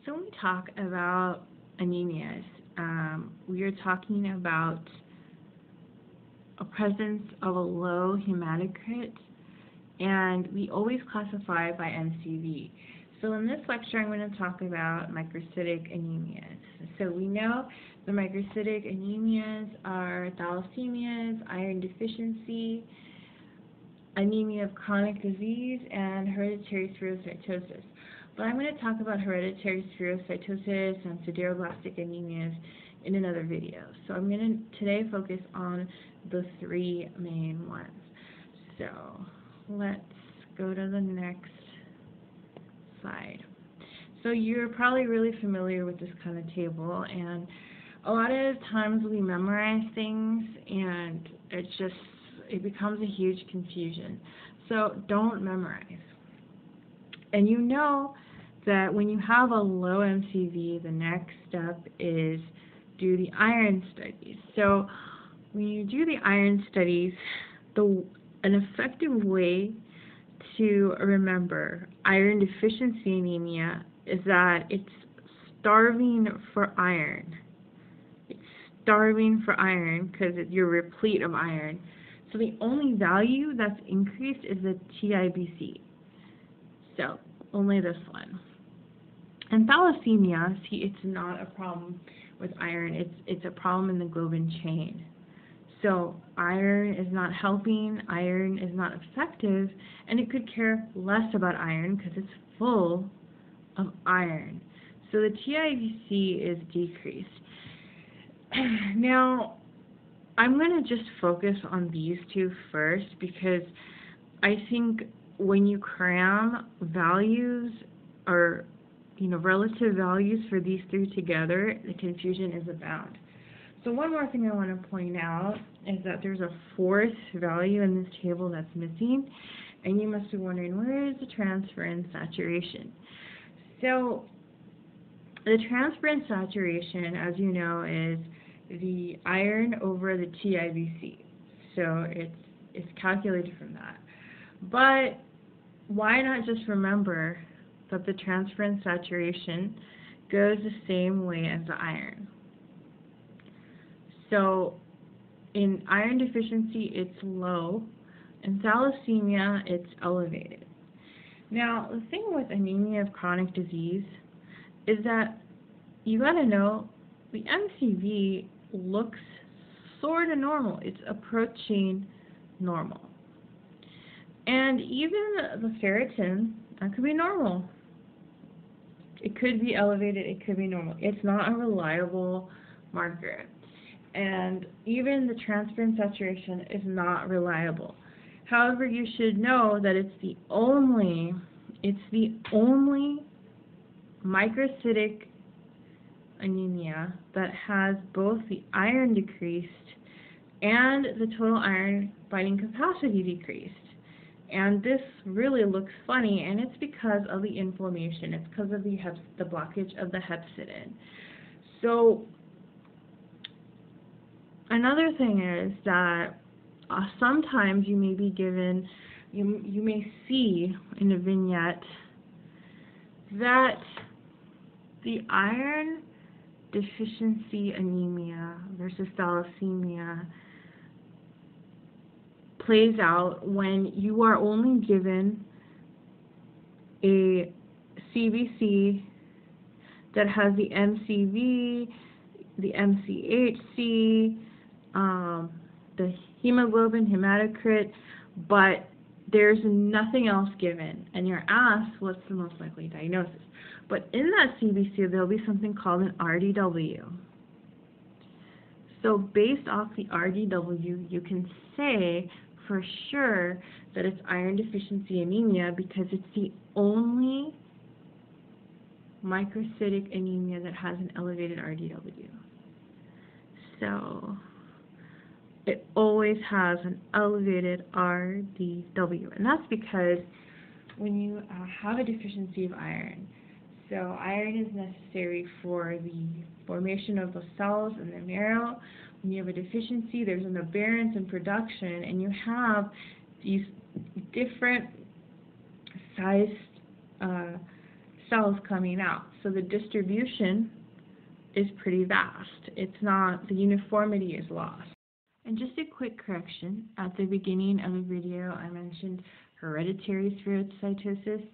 So when we talk about anemias, we are talking about a presence of a low hematocrit, and we always classify by MCV. So in this lecture, I'm going to talk about microcytic anemias. So we know the microcytic anemias are thalassemias, iron deficiency, anemia of chronic disease, and hereditary spherocytosis. But I'm going to talk about hereditary spherocytosis and sideroblastic anemias in another video. So I'm going to today focus on the three main ones. So let's go to the next slide. So you're probably really familiar with this kind of table, and a lot of times we memorize things and it becomes a huge confusion. So don't memorize. And you know that when you have a low MCV, the next step is do the iron studies. So when you do the iron studies, an effective way to remember iron deficiency anemia is that it's starving for iron. It's starving for iron because you're replete of iron. So the only value that's increased is the TIBC. So only this one. And thalassemia, see, it's not a problem with iron. It's a problem in the globin chain. So iron is not helping, iron is not effective, and it could care less about iron because it's full of iron. So the TIBC is decreased. Now, I'm going to just focus on these two first because I think when you cram values or relative values for these three together, the confusion is abound. So one more thing I want to point out is that there's a fourth value in this table that's missing, and you must be wondering, where is the transferrin saturation? So the transferrin saturation, as you know, is the iron over the TIBC. So it's calculated from that. But why not just remember that the transferrin saturation goes the same way as the iron? So in iron deficiency, it's low. In thalassemia, it's elevated. Now, the thing with anemia of chronic disease is that you got to know the MCV looks sort of normal. It's approaching normal. And even the ferritin, that could be normal. It could be elevated, it could be normal. It's not a reliable marker. And even the transferrin saturation is not reliable. However, you should know that it's the only microcytic anemia that has both the iron decreased and the total iron binding capacity decreased. And this really looks funny, and it's because of the inflammation. It's because of the blockage of the hepcidin. So another thing is that sometimes you may be given, you may see in a vignette that the iron deficiency anemia versus thalassemia plays out when you are only given a CBC that has the MCV, the MCHC, the hemoglobin, hematocrit, but there's nothing else given, and you're asked what's the most likely diagnosis. But in that CBC, there'll be something called an RDW. So based off the RDW, you can say for sure that it's iron deficiency anemia because it's the only microcytic anemia that has an elevated RDW. So it always has an elevated RDW, and that's because when you have a deficiency of iron, so iron is necessary for the formation of the cells in the marrow. When you have a deficiency, there's an aberrance in production, and you have these different sized cells coming out. So the distribution is pretty vast. It's not, the uniformity is lost. And just a quick correction, at the beginning of the video I mentioned hereditary spherocytosis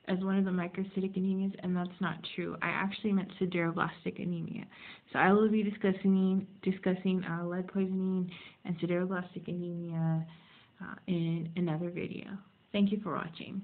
as one of the microcytic anemias, and that's not true. I actually meant sideroblastic anemia. So I will be discussing lead poisoning and sideroblastic anemia in another video. Thank you for watching.